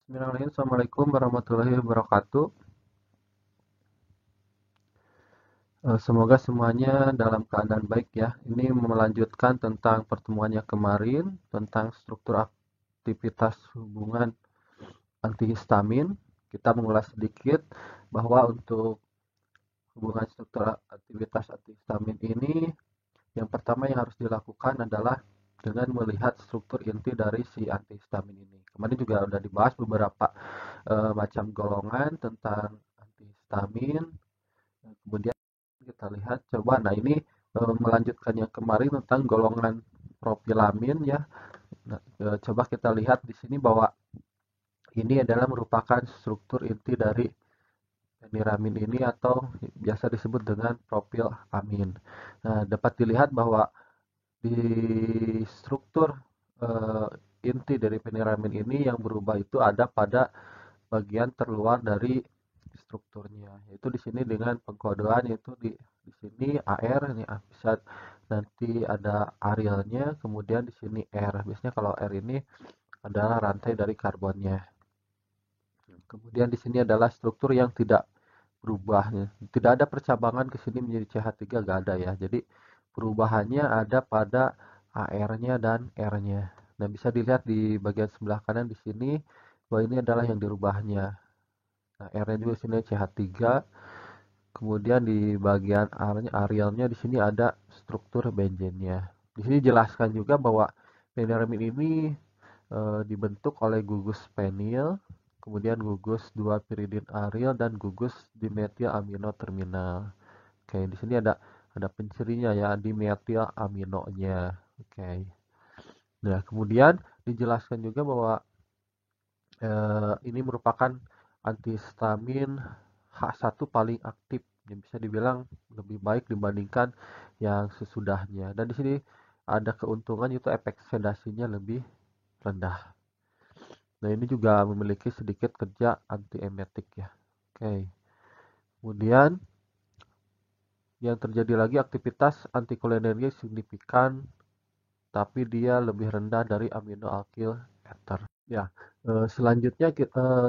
Bismillahirrahmanirrahim. Assalamualaikum warahmatullahi wabarakatuh. Semoga semuanya dalam keadaan baik ya. Ini melanjutkan tentang pertemuannya kemarin, tentang struktur aktivitas hubungan antihistamin. Kita mengulas sedikit bahwa untuk hubungan struktur aktivitas antihistamin ini, yang pertama yang harus dilakukan adalah dengan melihat struktur inti dari si antihistamin ini. Kemarin juga sudah dibahas beberapa macam golongan tentang antihistamin. Kemudian kita lihat coba, nah ini melanjutkan yang kemarin tentang golongan profilamin ya. Nah, coba kita lihat di sini bahwa ini adalah merupakan struktur inti dari peniramin ini atau biasa disebut dengan profil amin. Nah, dapat dilihat bahwa di struktur eh, inti dari peniramin ini yang berubah itu ada pada bagian terluar dari strukturnya, yaitu di sini dengan pengkodean yaitu di sini AR, ini bisa nanti ada arealnya, kemudian di sini R. Biasanya kalau R ini adalah rantai dari karbonnya. Kemudian di sini adalah struktur yang tidak berubah. Tidak ada percabangan ke sini menjadi CH3, nggak ada ya. Jadi perubahannya ada pada AR-nya dan R-nya. Nah, bisa dilihat di bagian sebelah kanan di sini bahwa ini adalah yang dirubahnya. Nah, R-nya juga sini CH3. Kemudian di bagian arealnya di sini ada struktur benzennya. Di sini jelaskan juga bahwa peniramin ini dibentuk oleh gugus penil, kemudian gugus 2 piridin aryl dan gugus dimetil amino terminal. Oke, di sini ada pencirinya ya, dimetil aminonya. Oke. Nah, kemudian dijelaskan juga bahwa ini merupakan antihistamin H1 paling aktif, yang bisa dibilang lebih baik dibandingkan yang sesudahnya. Dan di sini ada keuntungan yaitu efek sedasinya lebih rendah. Nah, ini juga memiliki sedikit kerja antiemetik ya. Oke. Kemudian yang terjadi lagi aktivitas antikolinergia signifikan, tapi dia lebih rendah dari amino alkyl ether. Ya, selanjutnya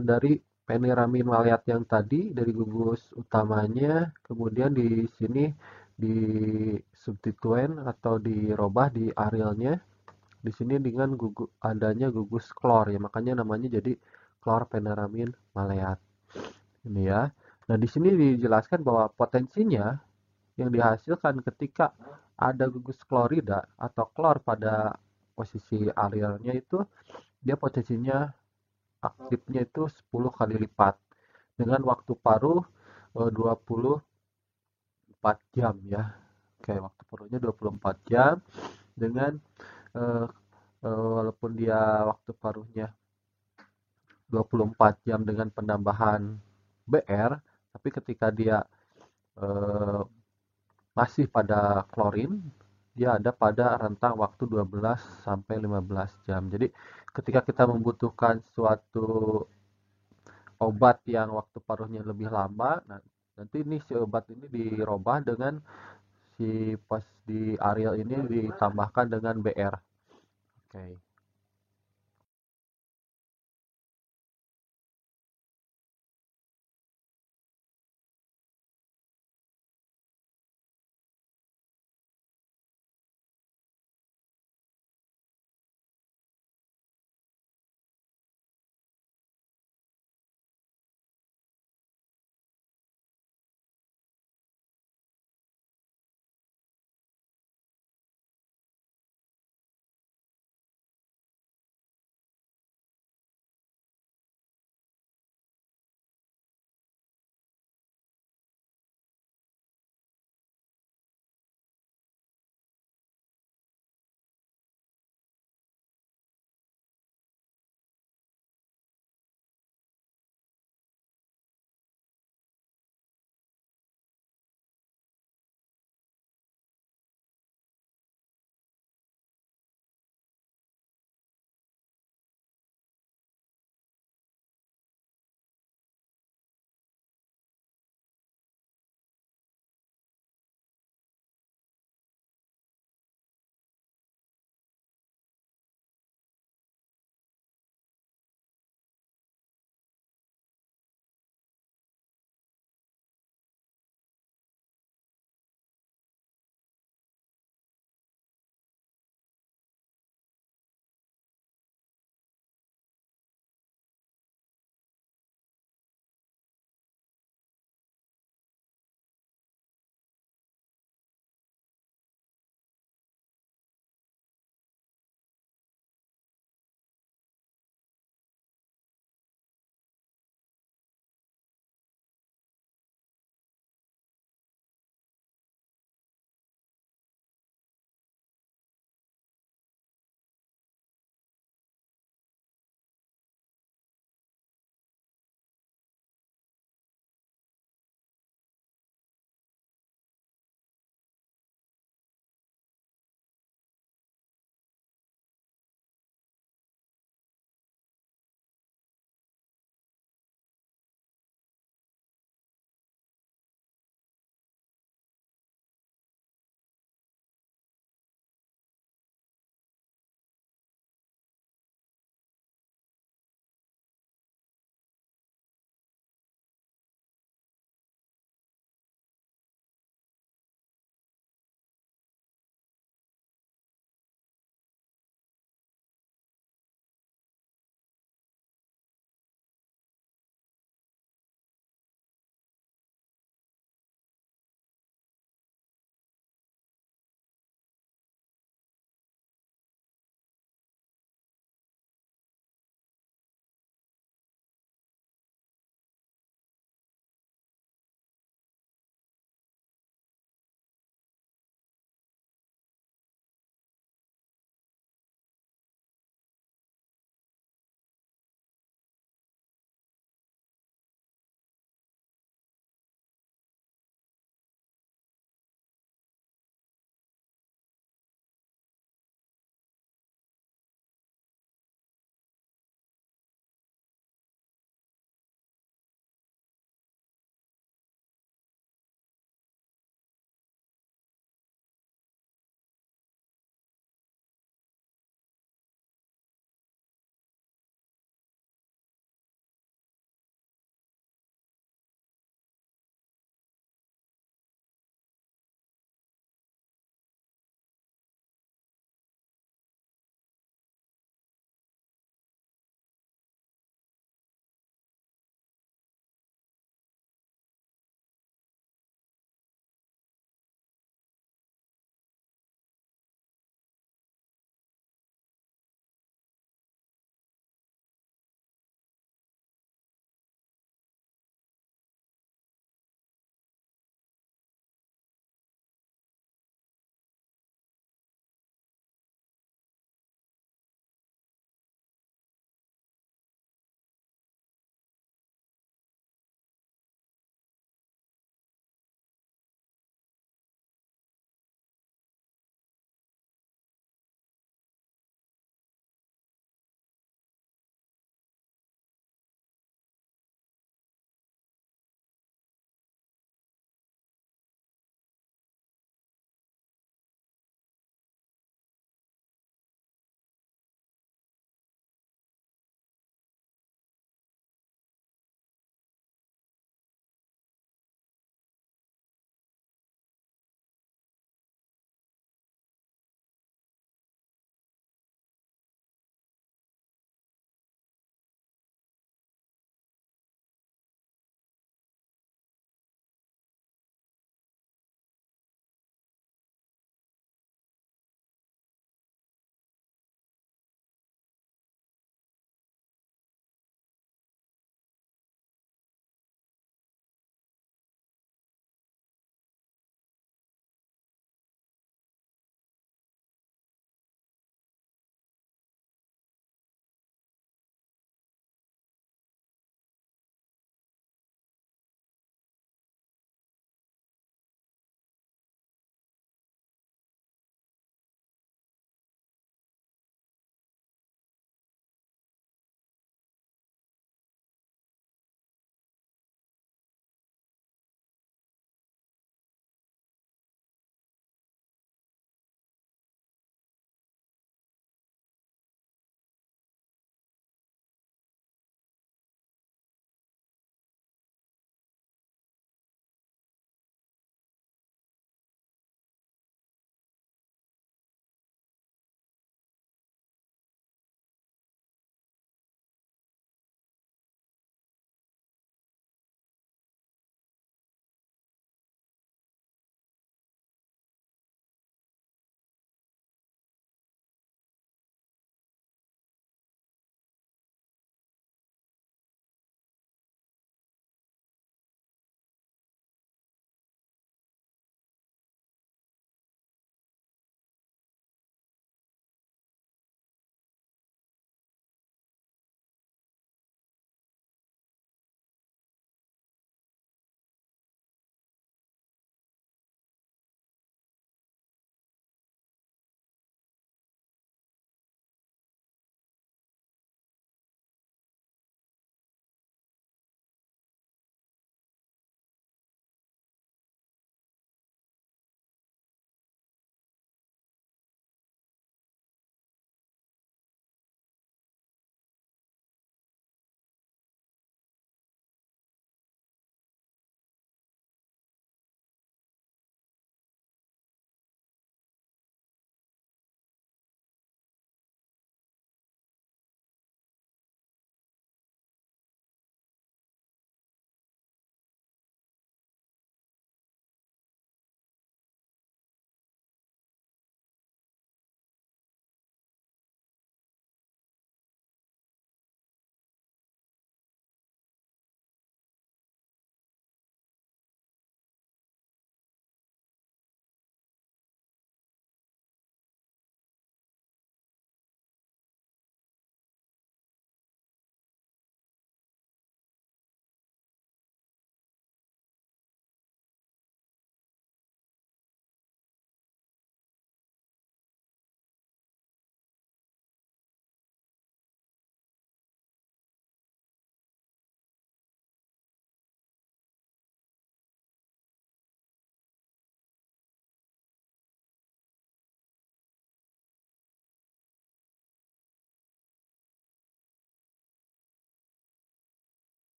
dari peniramin maleat yang tadi dari gugus utamanya, kemudian di sini di substituen atau dirubah di arealnya. Di sini dengan adanya gugus klor ya, makanya namanya jadi klorpeniramin maleat. Ini ya. Nah, di sini dijelaskan bahwa potensinya yang dihasilkan ketika ada gugus klorida atau klor pada posisi arealnya itu, dia potensinya aktifnya itu 10 kali lipat dengan waktu paruh 24 jam ya. Oke, waktu paruhnya 24 jam dengan eh, walaupun dia waktu paruhnya 24 jam dengan penambahan BR, tapi ketika dia eh, masih pada klorin, dia ada pada rentang waktu 12 sampai 15 jam. Jadi ketika kita membutuhkan suatu obat yang waktu paruhnya lebih lama, nah, nanti ini si obat ini dirubah dengan si pas di areal ini ditambahkan dengan BR. Oke.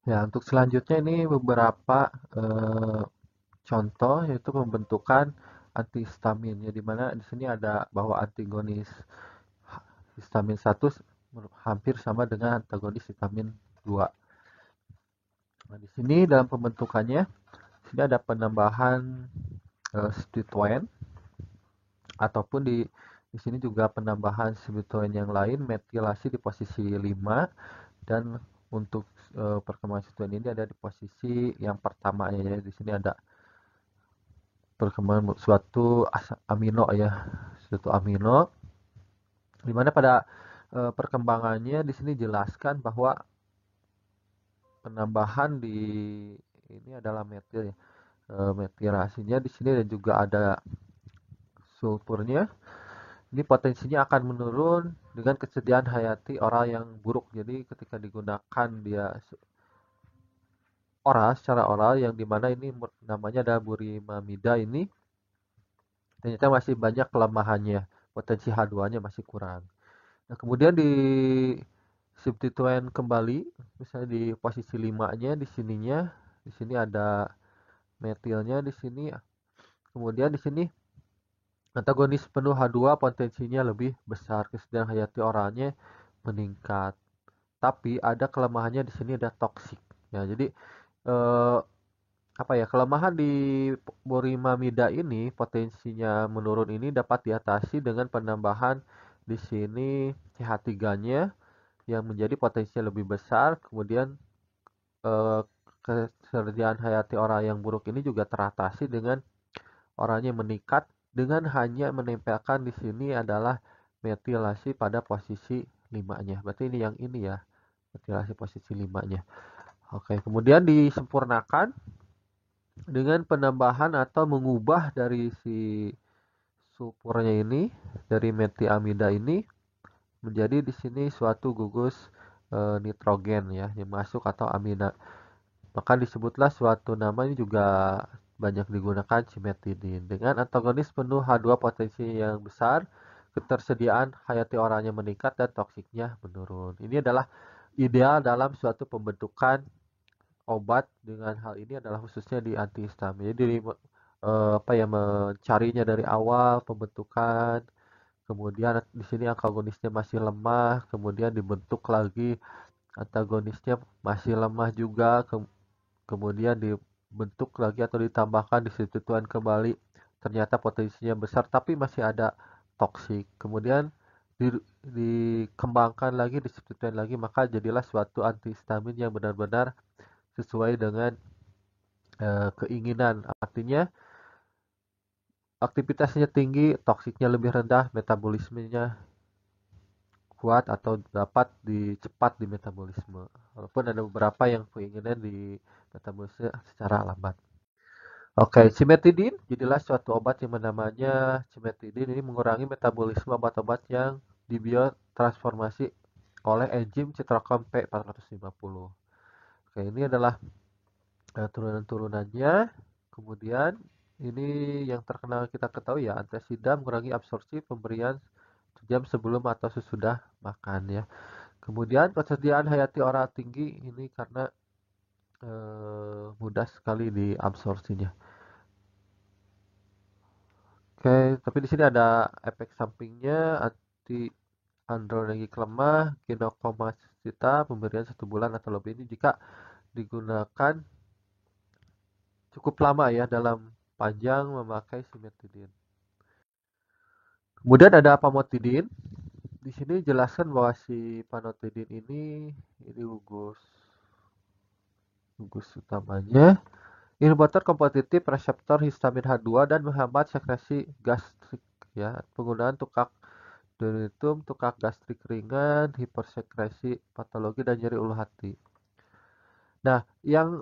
Ya, untuk selanjutnya ini beberapa contoh yaitu pembentukan antihistamin ya, di mana di sini ada bahwa antagonis histamin 1 hampir sama dengan antagonis histamin 2. Nah, di sini dalam pembentukannya sini ada penambahan substituen ataupun di sini juga penambahan substituen yang lain metilasi di posisi 5, dan untuk perkembangan substituen ini ada di posisi yang pertama ya. Di sini ada perkembangan suatu amino ya, suatu amino, di mana pada perkembangannya di sini jelaskan bahwa penambahan di ini adalah metil ya, metilasinya di sini, dan juga ada sulfurnya. Ini potensinya akan menurun dengan kesediaan hayati oral yang buruk. Jadi ketika digunakan dia oral, secara oral, yang dimana ini namanya ada burimamida, ini ternyata masih banyak kelemahannya, potensi H2-nya masih kurang. Nah, kemudian di substituen kembali, misalnya di posisi 5-nya di sini ada metilnya di sini. Kemudian di sini antagonis penuh H2 potensinya lebih besar, kesediaan hayati oralnya meningkat. Tapi ada kelemahannya di sini, ada toksik. Ya, jadi eh, apa ya, kelemahan di borimamida ini, potensinya menurun ini dapat diatasi dengan penambahan di sini CH3-nya yang menjadi potensinya lebih besar. Kemudian eh, kesediaan hayati oral yang buruk ini juga teratasi dengan oralnya meningkat dengan hanya menempelkan di sini adalah metilasi pada posisi 5-nya. Berarti ini yang ini ya, metilasi posisi 5-nya. Oke, kemudian disempurnakan dengan penambahan atau mengubah dari si sulfurnya ini, dari metiamida ini menjadi di sini suatu gugus nitrogen ya, yang masuk atau amina. Maka disebutlah suatu nama ini juga banyak digunakan cimetidin. Dengan antagonis penuh H2 potensi yang besar, ketersediaan hayati oralnya meningkat dan toksiknya menurun. Ini adalah ideal dalam suatu pembentukan obat. Dengan hal ini adalah khususnya di antihistamin. Jadi apa ya, mencarinya dari awal pembentukan, kemudian di sini antagonisnya masih lemah, kemudian dibentuk lagi antagonisnya masih lemah juga, kemudian dibentuk lagi atau ditambahkan disituan kembali, ternyata potensinya besar tapi masih ada toksik, kemudian dikembangkan lagi, disituan lagi, maka jadilah suatu antihistamin yang benar-benar sesuai dengan keinginan. Artinya aktivitasnya tinggi, toksiknya lebih rendah, metabolismenya kuat atau dapat dicepat di metabolisme. Walaupun ada beberapa yang keinginan di metabolisme secara lambat. Oke, cimetidin jadilah suatu obat yang namanya cimetidin. Ini mengurangi metabolisme obat-obat yang dibiotransformasi oleh enzim citrokrom P450. Oke, ini adalah turunan-turunannya. Kemudian ini yang terkenal kita ketahui ya, antasida mengurangi absorpsi pemberian jam sebelum atau sesudah makan ya. Kemudian persediaan hayati oral tinggi ini karena mudah sekali diabsorpsinya. Oke, tapi di sini ada efek sampingnya, anti androgenik lemah, ginekomastia, pemberian 1 bulan atau lebih. Ini jika digunakan cukup lama ya dalam panjang memakai cimetidin. Kemudian ada pamotidin. Di sini jelaskan bahwa si pamotidin ini gugus utamanya inhibitor kompetitif reseptor histamin H2 dan menghambat sekresi gastrik ya. Penggunaan tukak denitum, tukak gastrik ringan, hipersekresi patologi dan nyeri ulu hati. Nah, yang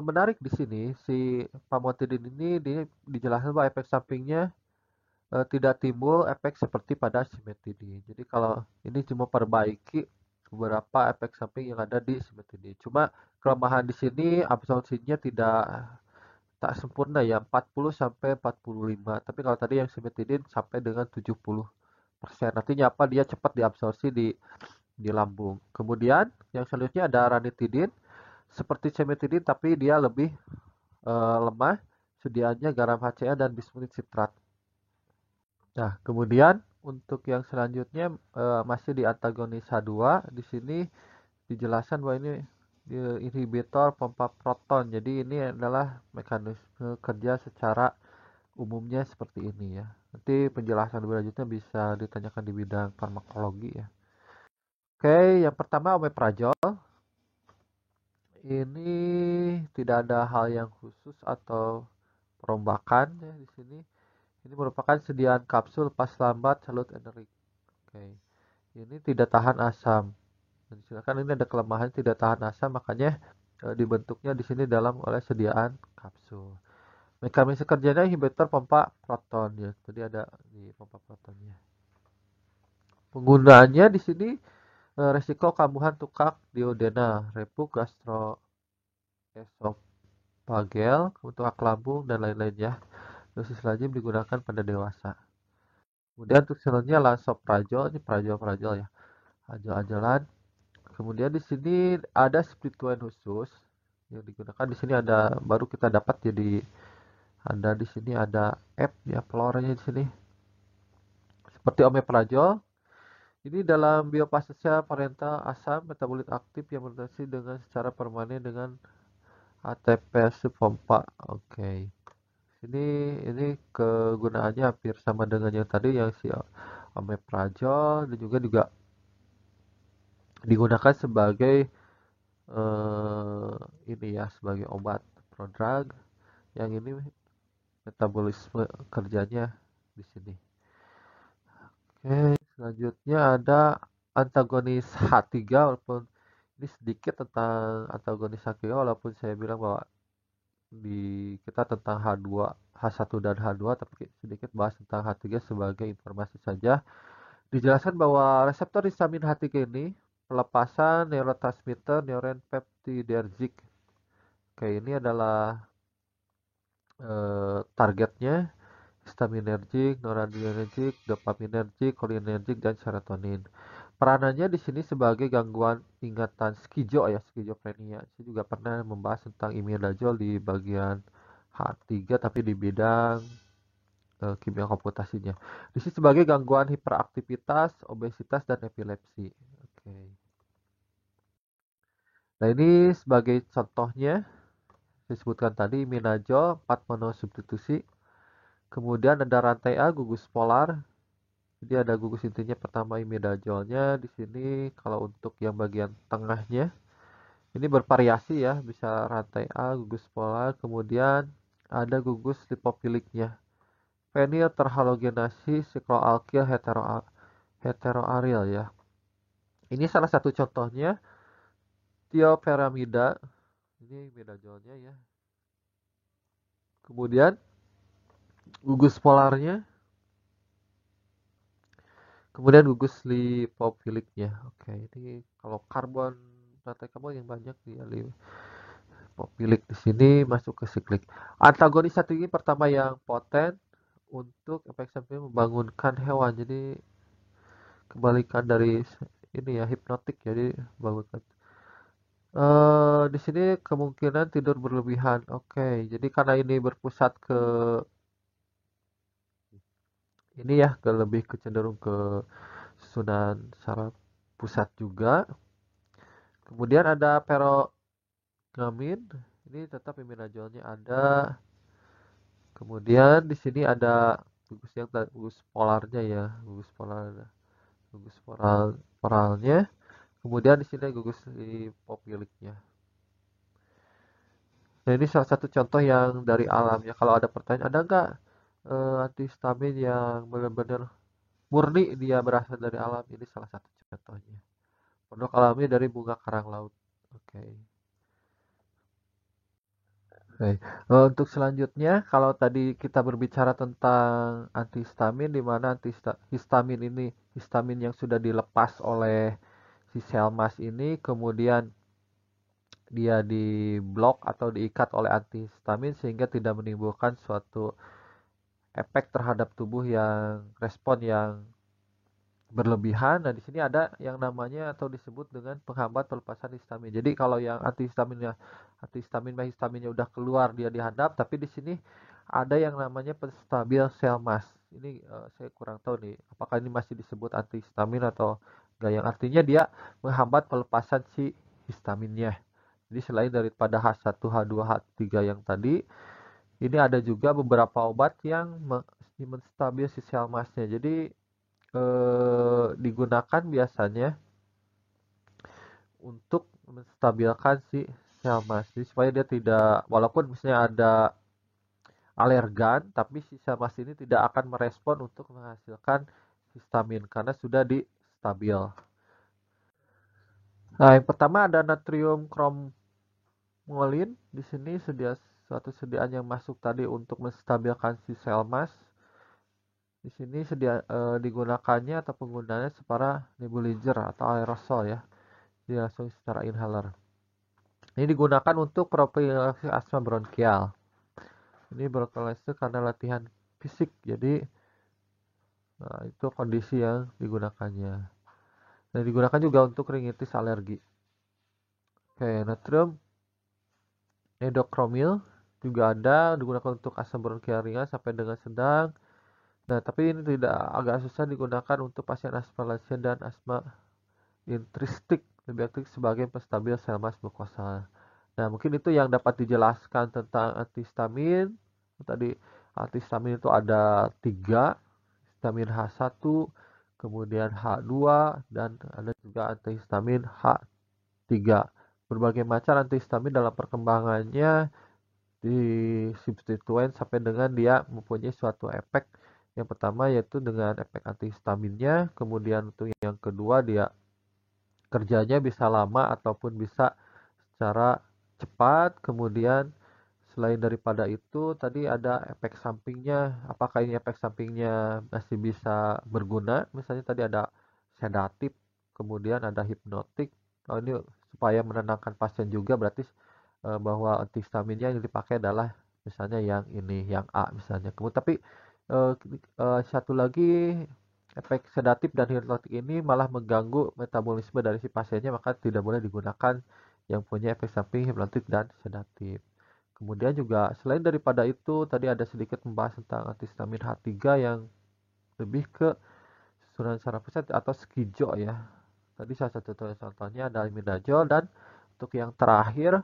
menarik di sini si pamotidin ini dijelaskan bahwa efek sampingnya tidak timbul efek seperti pada cimetidin. Jadi kalau ini cuma perbaiki beberapa efek samping yang ada di cimetidin. Cuma kelemahan di sini absorpsinya tak sempurna ya, 40 sampai 45. Tapi kalau tadi yang cimetidin sampai dengan 70%. Artinya apa? Dia cepat diabsorpsi di lambung. Kemudian yang selanjutnya ada ranitidin. seperti cimetidin tapi dia lebih lemah, sediaannya garam HCl dan bismutit citrat. Nah, kemudian untuk yang selanjutnya masih di antagonis H2, di sini dijelaskan bahwa ini inhibitor pompa proton. Jadi ini adalah mekanisme kerja secara umumnya seperti ini ya. Nanti penjelasan lebih lanjutnya bisa ditanyakan di bidang farmakologi ya. Oke, yang pertama omeprazol. Ini tidak ada hal yang khusus atau perombakan ya di sini. Ini merupakan sediaan kapsul pas lambat salut energi. Oke. Ini tidak tahan asam. Dan silakan ini ada kelemahan tidak tahan asam, makanya dibentuknya di sini dalam oleh sediaan kapsul. Mekanisme kerjanya inhibitor pompa proton ya. Tadi ada di pompa protonnya. Penggunaannya di sini resiko kambuhan tukak duodena, reflux gastroesophageal, tukak lambung dan lain-lain ya. Dosis lazim digunakan pada dewasa. Kemudian untuk selanjutnya lansoprazol, ini prazol ya. Ajal-ajalan. Kemudian di sini ada split-wine khusus yang digunakan. Di sini ada baru kita dapat, jadi ada di sini ada F ya, peloranya di sini. Seperti omeprazol, ini dalam biopasisnya parental asam metabolit aktif yang berinteraksi dengan secara permanen dengan ATP subpompa. Oke. Ini kegunaannya hampir sama dengan yang tadi yang si omeprazol, dan juga digunakan sebagai ini ya, sebagai obat prodrug. Yang ini metabolisme kerjanya di sini. Oke, selanjutnya ada antagonis H3, walaupun ini sedikit tentang antagonis H3 walaupun saya bilang bahwa di kita tentang H2, H1 dan H2, tapi sedikit bahas tentang H3 sebagai informasi saja. Dijelaskan bahwa reseptor histamin H3 ini pelepasan neurotransmitter neuropeptidergic. Oke, ini adalah targetnya histaminergic, noradrenergic, dopaminergic, cholinergic, dan serotonin. Peranannya di sini sebagai gangguan ingatan skizofrenia. Saya juga pernah membahas tentang imidazol di bagian H3 tapi di bidang kimia komputasinya. Di sini sebagai gangguan hiperaktivitas, obesitas, dan epilepsi. Oke. Nah, ini sebagai contohnya disebutkan tadi imidazol 4 monosubstitusi. Kemudian ada rantai A, gugus polar. Jadi ada gugus intinya pertama imidazolnya di sini. Kalau untuk yang bagian tengahnya ini bervariasi ya, bisa rantai A, gugus polar, kemudian ada gugus lipofiliknya. Fenil terhalogenasi sikloalkil heteroaryl ya. Ini salah satu contohnya tioperamida. Ini imidazolnya ya. Kemudian gugus polarnya, kemudian gugus lipofiliknya. Oke, ini kalau karbon rantai karbon yang banyak di lipofilik di sini masuk ke siklik. Antagonis satu ini pertama yang poten untuk efek samping membangunkan hewan. Jadi kebalikan dari ini ya, hipnotik, jadi bangunkan. Di sini kemungkinan tidur berlebihan. Oke, jadi karena ini berpusat ke ini ya, ke lebih cenderung ke susunan saraf pusat juga. Kemudian ada perogamin, ini tetap imidazolnya ada. Kemudian di sini ada gugus polarnya ya, gugus poralnya. Kemudian di sini gugus lipofiliknya. Nah, ini salah satu contoh yang dari alam ya. Kalau ada pertanyaan, ada nggak antihistamin yang benar-benar murni dia berasal dari alam? Ini salah satu contohnya. Produk alami dari bunga karang laut. Oke. Oke. Untuk selanjutnya, kalau tadi kita berbicara tentang antihistamin, di mana antihistamin ini histamin yang sudah dilepas oleh si sel mas ini, kemudian dia diblok atau diikat oleh antihistamin sehingga tidak menimbulkan suatu efek terhadap tubuh yang respon yang berlebihan. Nah, di sini ada yang namanya atau disebut dengan penghambat pelepasan histamin. Jadi kalau yang antihistaminnya udah keluar, dia dihadap, tapi di sini ada yang namanya penstabil sel mass. Ini saya kurang tahu nih, apakah ini masih disebut antihistamin atau enggak, yang artinya dia menghambat pelepasan si histaminnya. Jadi selain daripada H1, H2, H3 yang tadi, ini ada juga beberapa obat yang menstabil si sel massnya. Jadi digunakan biasanya untuk menstabilkan si sel mas. Jadi supaya dia tidak, walaupun misalnya ada alergan, tapi si sel mas ini tidak akan merespon untuk menghasilkan histamin karena sudah distabil. Nah, yang pertama ada natrium kromolin. Di sini suatu sediaan yang masuk tadi untuk menstabilkan si sel mas. Di sini digunakannya atau penggunaannya secara nebulizer atau aerosol ya. Dia langsung secara inhaler. Ini digunakan untuk profilaksi asma bronkial. Ini bronkiolitis karena latihan fisik, jadi itu kondisi yang digunakannya. Dan digunakan juga untuk ringitis alergi. Oke, natrium edokromil juga ada, digunakan untuk asam bronkial ringan sampai dengan sedang. Nah, tapi ini agak susah digunakan untuk pasien asma lansia dan asma intristik, lebih aktif sebagai penstabil sel mas mukosa. Nah, mungkin itu yang dapat dijelaskan tentang antihistamin. Tadi antihistamin itu ada 3, histamin H1, kemudian H2, dan ada juga antihistamin H3. Berbagai macam antihistamin dalam perkembangannya di substituen sampai dengan dia mempunyai suatu efek. Yang pertama yaitu dengan efek antihistaminnya, kemudian untuk yang kedua dia kerjanya bisa lama ataupun bisa secara cepat. Kemudian selain daripada itu tadi ada efek sampingnya, apakah ini efek sampingnya masih bisa berguna, misalnya tadi ada sedatif, kemudian ada hipnotik. Ini supaya menenangkan pasien juga, berarti bahwa antihistaminnya yang dipakai adalah misalnya yang ini, yang A misalnya. Kemudian tapi satu lagi, efek sedatif dan hipnotik ini malah mengganggu metabolisme dari si pasiennya, maka tidak boleh digunakan yang punya efek samping hipnotik dan sedatif. Kemudian juga selain daripada itu, tadi ada sedikit membahas tentang antihistamin H3 yang lebih ke susunan saraf pusat atau skizo ya. Tadi salah satu contohnya ada imidazol, dan untuk yang terakhir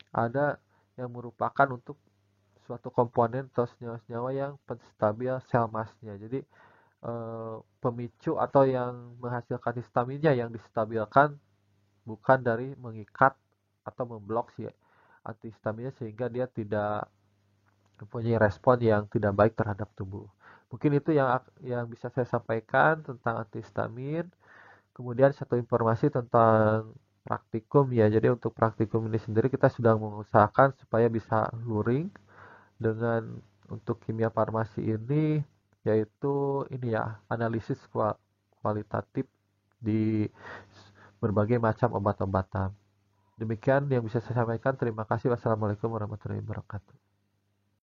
ada yang merupakan untuk suatu komponen atau senyawa-senyawa yang penstabil sel masnya. Jadi pemicu atau yang menghasilkan histaminnya yang distabilkan, bukan dari mengikat atau memblok si antihistaminnya sehingga dia tidak mempunyai respon yang tidak baik terhadap tubuh. Mungkin itu yang bisa saya sampaikan tentang antihistamin. Kemudian satu informasi tentang praktikum ya. Jadi untuk praktikum ini sendiri kita sudah mengusahakan supaya bisa luring dengan untuk kimia farmasi ini, yaitu ini ya, analisis kualitatif di berbagai macam obat-obatan. Demikian yang bisa saya sampaikan. Terima kasih. Wassalamualaikum warahmatullahi wabarakatuh.